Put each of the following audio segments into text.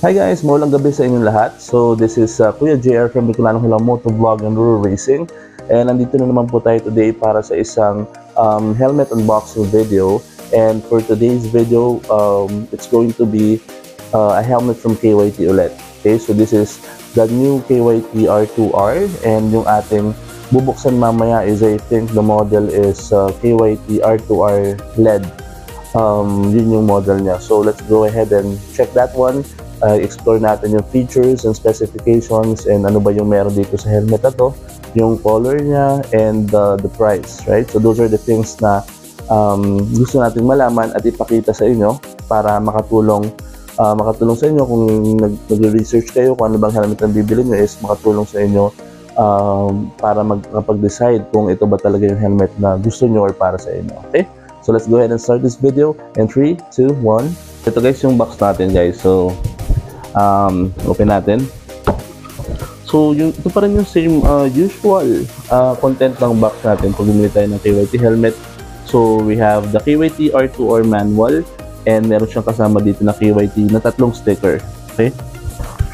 Hi guys, maulang gabi sa inyong lahat. So this is Kuya JR from Bicolanong Hula Motovlog and Rural Racing. And nandito na naman po tayo today para sa isang helmet unboxing video. And for today's video, it's going to be a helmet from KYT ulit. Okay, so this is the new KYT R2R, and yung ating bubuksan mamaya is, I think the model is KYT R2R LED. Yun yung model niya. So let's go ahead and check that one. Explore natin yung features and specifications and ano ba yung meron dito sa helmet na to, yung color niya, and the price, right? So those are the things na gusto nating malaman at ipakita sa inyo para makatulong sa inyo kung nag-research kayo kung ano bang helmet ang bibili nyo, is makatulong sa inyo para makapag-decide kung ito ba talaga yung helmet na gusto nyo or para sa inyo. Okay? So let's go ahead and start this video in 3, 2, 1. Ito guys yung box natin guys. So open natin. So ito pa rin yung same usual content ng box natin pag bumili tayo ng KYT helmet. So we have the KYT R2R manual, and meron siyang kasama dito na KYT na tatlong sticker. Okay?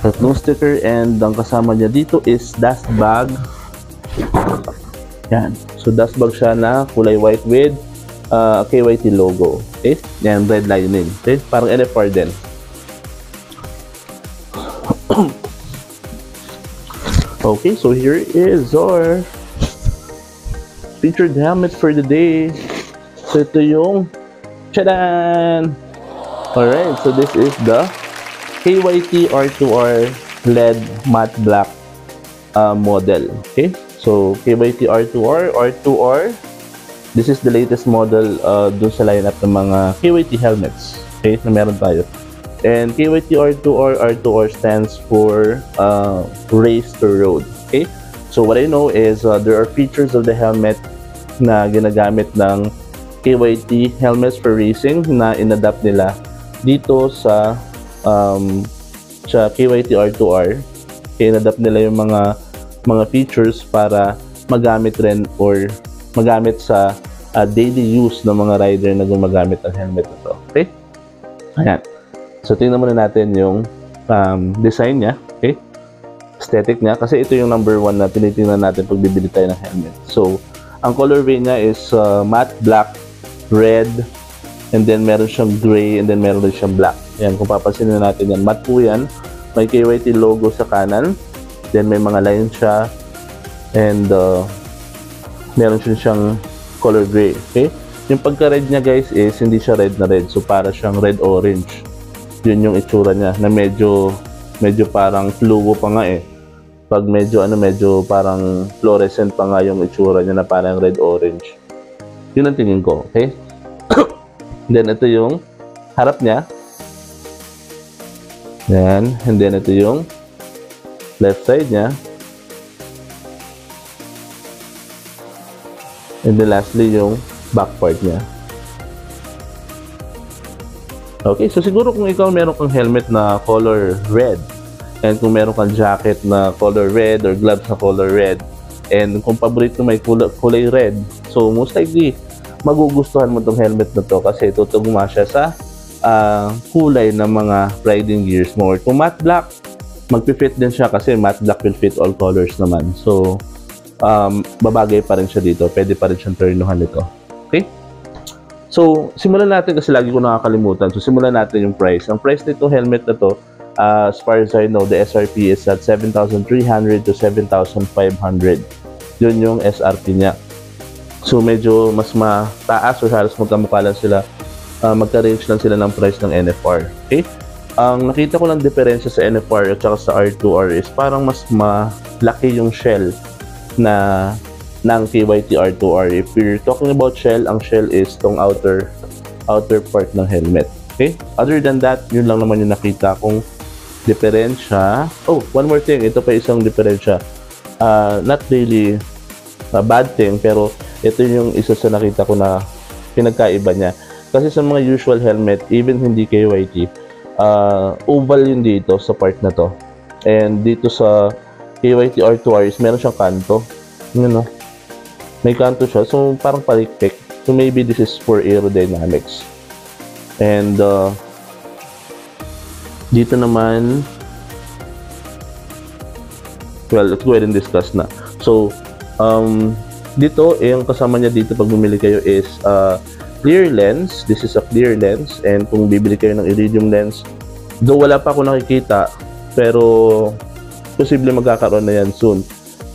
Tatlong sticker, and ang kasama niya dito is dust bag. Yan. So dust bag siya na kulay white with KYT logo. Okay? Yan, red lining. Okay? Parang NFR din. Okay, so here is our featured helmet for the day. So ito yung Chadan! Alright, so this is the KYT R2R LED matte black model. Okay, so KYT R2R. This is the latest model dun sa lineup ng mga KYT helmets, okay, na meron tayo. And KYT R2R stands for Race to Road. Okay, so what I know is there are features of the helmet na ginagamit ng KYT helmets for racing na inadapt nila dito sa KYT R2R. Okay, inadapt nila yung mga features para magamit rin or magamit sa daily use ng mga rider na gumagamit ng helmet na to. Okay? Ayan. So, tingnan muna natin yung design niya. Okay? Aesthetic niya. Kasi ito yung number 1 na tinitingnan natin pag bibili tayo ng helmet. So, ang colorway niya is matte black, red, and then meron siyang gray, and then meron din siyang black. Ayan, kung papansinin natin yan. Matte po yan. May KYT logo sa kanan. Then, may mga lines siya. And, meron siyang color gray. Okay? Yung pagka-red niya guys is hindi siya red na red. So para siyang red-orange. Yun yung itsura niya na medyo parang fluo pa nga eh. Pag medyo parang fluorescent pa nga yung itsura niya na parang red-orange. Yun ang tingin ko. Okay? Then ito yung harap niya. Yan. And then ito yung left side niya. And then lastly, yung back part niya. Okay, so siguro kung ikaw meron kang helmet na color red, and kung meron kang jacket na color red or gloves na color red, and kung paborito may kulay red, so most likely, magugustuhan mo tong helmet na to kasi tutugma siya sa kulay ng mga riding gears mo. Or kung matte black, magpifit din siya kasi matte black will fit all colors naman. So, babagay pa rin siya dito. Pwede pa rin siyang turnuhan nito. Okay? So, simulan natin kasi lagi ko nakakalimutan. So, simulan natin yung price. Ang price nito helmet na to, as far as I know, the SRP is at 7,300 to 7,500. Yun yung SRP niya. So, medyo mas mataas or halos magkamukha lang sila. Magka-range lang sila ng price ng NFR. Okay? Ang nakita ko lang diferensya sa NFR at saka sa R2R is parang mas malaki yung shell ng KYT R2R. If you're talking about shell, ang shell is tong outer part ng helmet. Okay? Other than that, yun lang naman yung nakita kong diferensya. Oh, one more thing. Ito pa isang diferensya. Not really a bad thing, pero ito yung isa sa nakita ko na pinagkaiba niya. Kasi sa mga usual helmet, even hindi KYT, oval yun dito sa part na to. And dito sa KYT R2R is meron siyang kanto. Yun, no? May kanto siya. So, parang palikpik. So, maybe this is for aerodynamics. And, Dito naman, well, let's go ahead and discuss na. So, dito, yung kasama niya dito pag bumili kayo is clear lens. This is a clear lens, and kung bibili kayo ng iridium lens, though wala pa ako nakikita, pero posible magkakaroon na yan soon.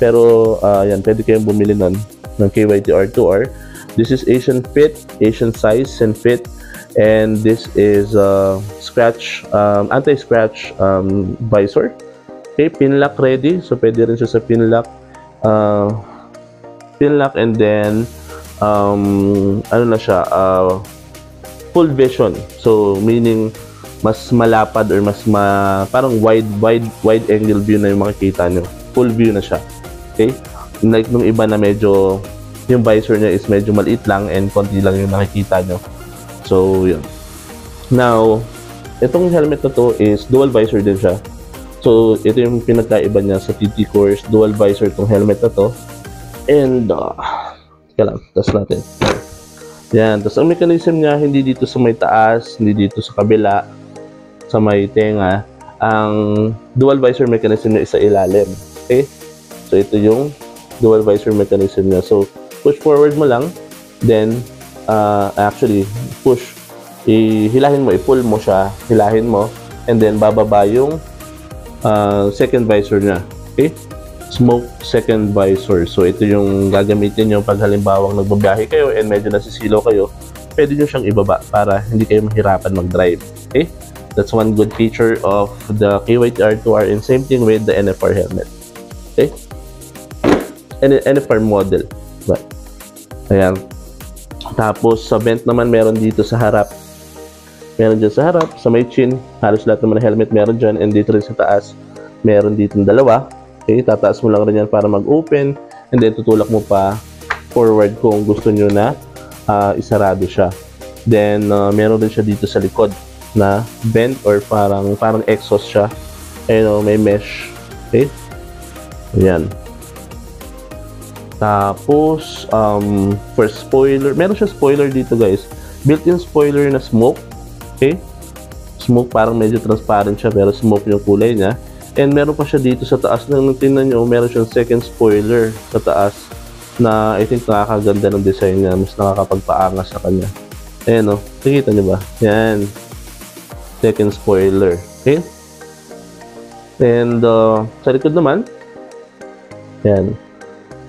Pero yan, pwede kayong bumili nun ng KYT R2R. This is Asian fit, Asian size and fit, and this is scratch, anti-scratch visor. Okay, pin lock ready, so pwede rin siya sa pin lock, and then ano na siya, full vision, so meaning mas malapad or mas parang wide angle view na yung makikita nyo. Full view na siya. Okay? Like nung iba na medyo yung visor niya is medyo maliit lang and konti lang yung nakikita nyo. So, yun. Now, itong helmet na to is dual visor din siya. So, ito yung pinagkaiba niya sa TT course. Dual visor itong helmet na to. And, teka lang, test natin. Yan. Tapos, ang mechanism niya, hindi dito sa may taas, hindi dito sa kabila, sa may tenga. Ang dual visor mechanism niya is sa ilalim. Okay? So, ito yung dual visor mechanism niya. So, push forward mo lang, then, actually, push, hilahin mo, i-pull mo siya, hilahin mo, and then, bababa yung second visor niya. Okay? Smoke second visor. So, ito yung gagamitin nyo pag halimbawang nagbabiyahe kayo and medyo nasisilaw kayo, pwede nyo siyang ibaba para hindi kayo mahirapan mag-drive. Okay? That's one good feature of the KYT R2R, and same thing with the NFR helmet. Okay? And NFR model. But, ayan. Tapos, sa vent naman, meron dito sa harap. Meron dyan sa harap, sa may chin. Halos lahat naman ng helmet meron dyan. And dito rin sa taas, meron dito ng dalawa. Okay? Tataas mo lang rin yan para mag-open. And then, tutulak mo pa forward kung gusto nyo na isarado siya. Then, meron din siya dito sa likod na vent or parang exhaust siya. Ayun, may mesh. Okay? Ayan. Tapos, for spoiler, meron siya spoiler dito guys. Built-in spoiler na smoke. Okay? Smoke, parang medyo transparent siya, pero smoke yung kulay niya. And meron pa siya dito sa taas. Nung tingnan nyo, meron siyang second spoiler sa taas na I think nakakaganda ng design niya. Mas nakakapagpaangas sa kanya. Ayan o. Nakikita nyo ba? Yan. Second spoiler. Okay? And sa likod naman, yan.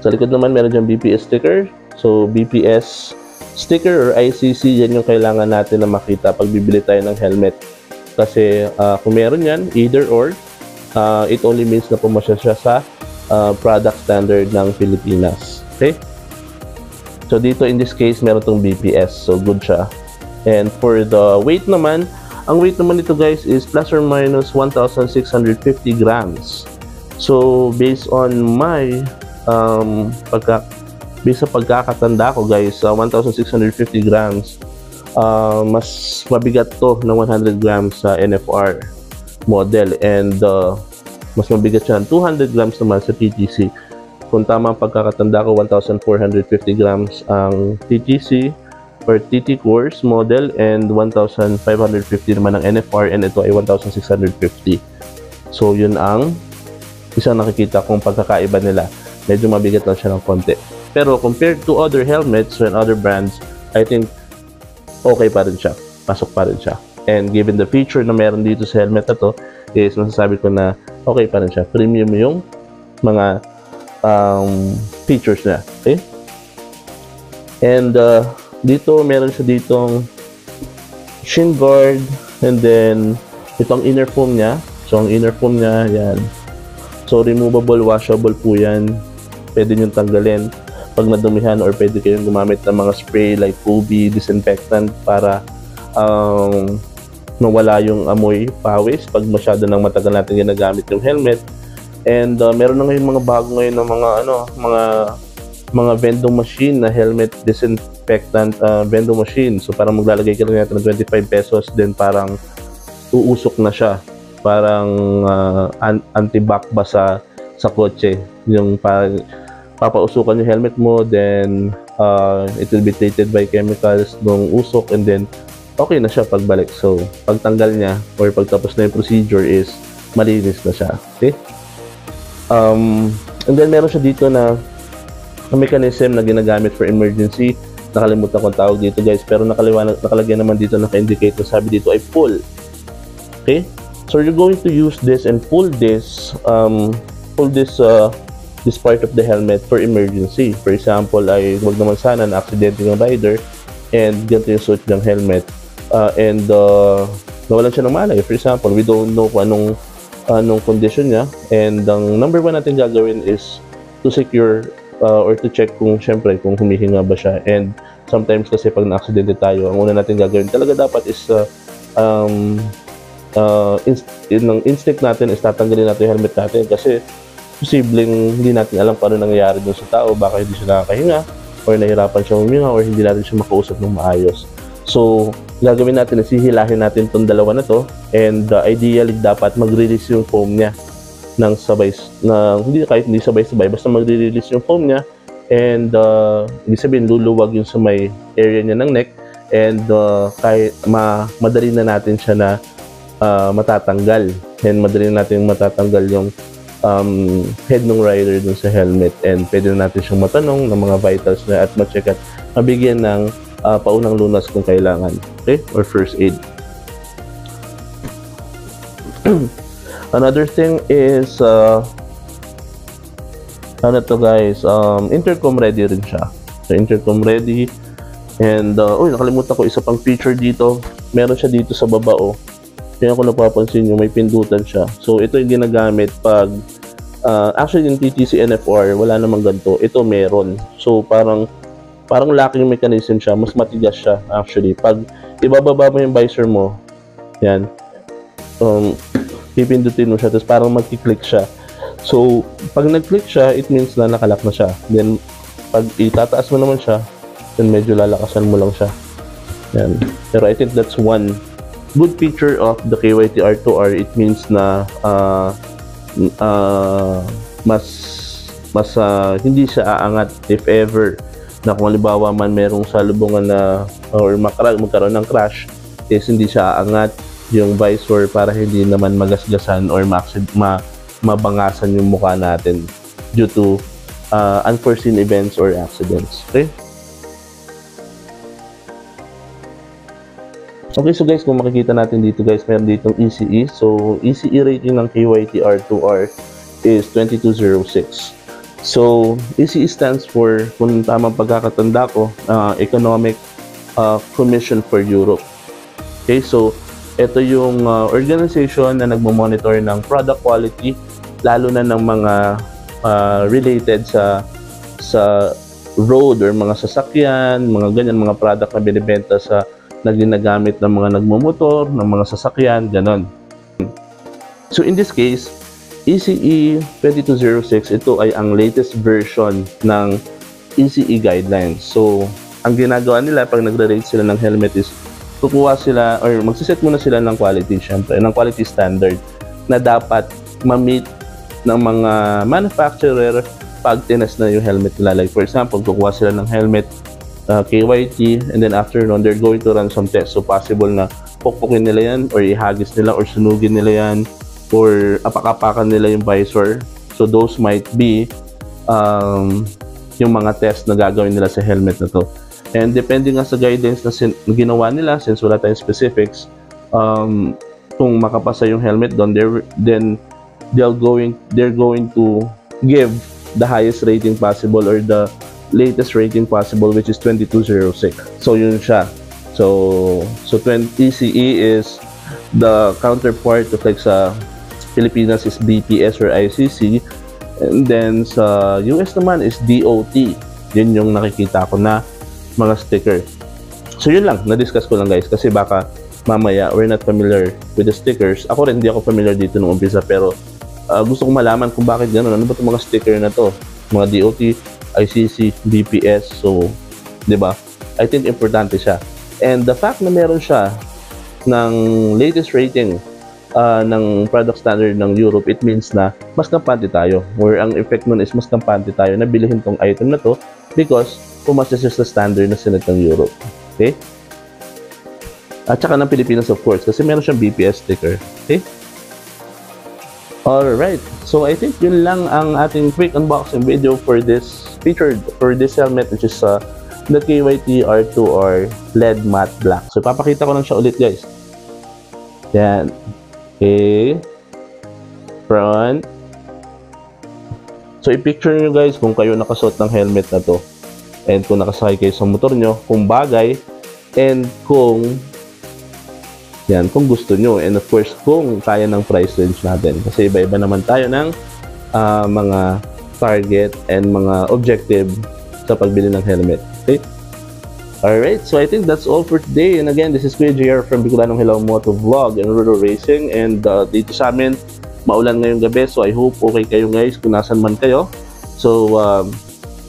Sa likod naman, meron dyan BPS sticker. So, BPS sticker or ICC, yan yung kailangan natin na makita pag bibili tayo ng helmet. Kasi kung meron yan, either or, it only means na pumasya siya sa product standard ng Pilipinas. Okay? So, dito in this case, meron tong BPS. So, good siya. And for the weight naman, ang weight naman nito guys is plus or minus 1,650 grams. So, based on my based sa pagkakatanda ko guys, 1,650 grams, mas mabigat to ng 100 grams sa NFR model, and mas mabigat siya ng 200 grams naman sa TTC. Kung tama ang pagkakatanda ko, 1,450 grams ang TTC or TT course model, and 1,550 naman ang NFR, and ito ay 1,650. So, yun ang isang nakikita kong pagkakaiba nila. Medyo mabigat lang siya ng konti. Pero compared to other helmets and other brands, I think okay pa rin siya. Pasok pa rin siya. And given the feature na meron dito sa helmet na to, is masasabi ko na okay pa rin siya. Premium yung mga features niya. Okay? And dito, meron siya ditong shin guard, and then itong inner foam niya. So, ang inner foam niya, yan. So, removable, washable po yan. Pwede nyo tanggalin pag nadumihan, or pwede kayong gumamit ng mga spray like Kobe, disinfectant, para nawala yung amoy pawis pag masyado nang matagal natin ginagamit yung helmet. And meron na ngayon mga bago ngayon ng mga vending machine na helmet disinfectant vending machine. So parang maglalagay ka lang natin ng 25 pesos, then parang uusok na siya. Parang anti-back ba sa kotse. Yung parang papausukan yung helmet mo, then it will be treated by chemicals nung usok, and then okay na siya pagbalik. So, pagtanggal niya or pagtapos na yung procedure is malinis na siya. Okay? And then meron siya dito na mechanism na ginagamit for emergency. Nakalimutan ko ang tawag dito guys, pero nakalagay naman dito, naka-indicate na sabi dito ay pull. Okay? So you're going to use this and pull this this part of the helmet for emergency. For example, ay wag naman sana na aksidente ng rider and ganito yung suit ng helmet and nawalan siya ng malay. For example, we don't know kung anong condition niya, and ang number one natin gagawin is to secure or to check kung syempre kung humihinga ba siya. And sometimes kasi pag na-aksidente tayo, ang una natin gagawin talaga dapat is instinct natin is tatanggalin natin yung helmet natin, kasi posibleng hindi natin alam paano nangyayari dun sa tao, baka hindi siya nakakahinga or nahirapan siya huminga or hindi natin siya makausap ng maayos. So gagawin natin is hihilahin natin tong dalawa na to, and ideally dapat mag-release yung foam niya ng kahit hindi sabay-sabay, basta magre-release yung foam niya, and ibig sabihin luluwag yung sa may area niya ng neck, and kahit madali na natin siya na matatanggal, and madali na natin matatanggal yung head ng rider dun sa helmet, and pwede na natin siyang matanong ng mga vitals na at ma-check at mabigyan ng paunang lunas kung kailangan, okay, or first aid. Another thing is ano to guys, intercom ready rin siya. So intercom ready, and nakalimutan ko isa pang feature dito. Meron siya dito sa baba, kaya kung napapansin nyo, may pindutan siya. So ito yung ginagamit pag actually yung TTC NFR wala namang ganito, ito meron. So parang locking mechanism siya, mas matigas siya actually. Pag ibababa mo yung visor mo, yan, pipindutin mo siya, tapos parang magki-click siya. So pag nag-click siya, it means na nakalock na siya. Then pag itataas mo naman siya, then medyo lalakasan mo lang siya. Yan. Pero I think that's one good feature of the KYT R2R. It means na mas hindi siya aangat if ever na kung halimbawa man merong salubungan na or magkaroon ng crash, is hindi siya aangat yung visor para hindi naman magasgasan or mabangasan yung mukha natin due to unforeseen events or accidents. Okay, so guys, kung makikita natin dito guys, meron ditong ECE. So ECE rating ng KYT R2R is 2206. So ECE stands for, kung tamang pagkakatanda ko, Economic Commission for Europe. Okay, so ito yung organization na nagmo-monitor ng product quality, lalo na ng mga related sa road or mga sasakyan, mga ganyan, mga product na binibenta na ginagamit ng mga nagmumotor, ng mga sasakyan, ganon. So in this case, ECE 2206, ito ay ang latest version ng ECE guidelines. So ang ginagawa nila pag nagre-rate sila ng helmet is kukuha sila or magsiset muna sila ng quality, syempre, ng quality standard na dapat ma-meet ng mga manufacturer pag tinas na yung helmet nila. Like for example, kukuha sila ng helmet KYT, and then after nun, they're going to run some tests. So possible na pukpukin nila yan or ihagis nila or sunugin nila yan or apak-apakan nila yung visor. So those might be yung mga tests na gagawin nila sa helmet na to. And depending nga sa guidance na ginawa nila, since wala tayong specifics, kung makapasa yung helmet doon, then they're going to give the highest rating possible or the latest rating possible, which is 2206. So yun siya. So ECE is the counterpart of like sa Pilipinas is BPS or ICC, and then sa US naman is DOT. Yun yung nakikita ko na mga sticker. So yun lang, na-discuss ko lang guys, kasi baka mamaya we're not familiar with the stickers. Ako rin hindi ako familiar dito nung umpisa, pero gusto kong malaman kung bakit gano'n. Ano ba itong mga sticker na to? Mga DOT, ICC, BPS. So, di ba? I think importante siya. And the fact na meron siya ng latest rating ng product standard ng Europe, it means na mas kampante tayo. Or ang effect nun is mas kampante tayo na bilhin tong item na to because pumasya siya sa standard na sinet ng Europe. Okay? At saka ng Pilipinas of course, kasi meron siyang BPS sticker. Okay? Alright, so I think yun lang ang ating quick unboxing video for this helmet, which is the KYT R2R LED matte black. So papakita ko lang siya ulit guys. Yan. Okay. Front. So i-picture nyo guys kung kayo nakasuot ng helmet na to. And kung nakasakay kayo sa motor nyo, kung bagay. And kung gusto nyo. And of course, kung kaya ng price range natin. Kasi iba-iba naman tayo ng mga target and mga objective sa pagbili ng helmet. Okay? Alright, so I think that's all for today. And again, this is Kuya JR from Bicolanong Hello Moto Vlog and Rudo Racing. And dito sa amin, maulan ngayong gabi. So I hope okay kayo guys kung nasan man kayo. So,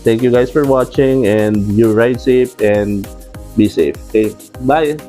thank you guys for watching and you ride safe and be safe. Okay, bye!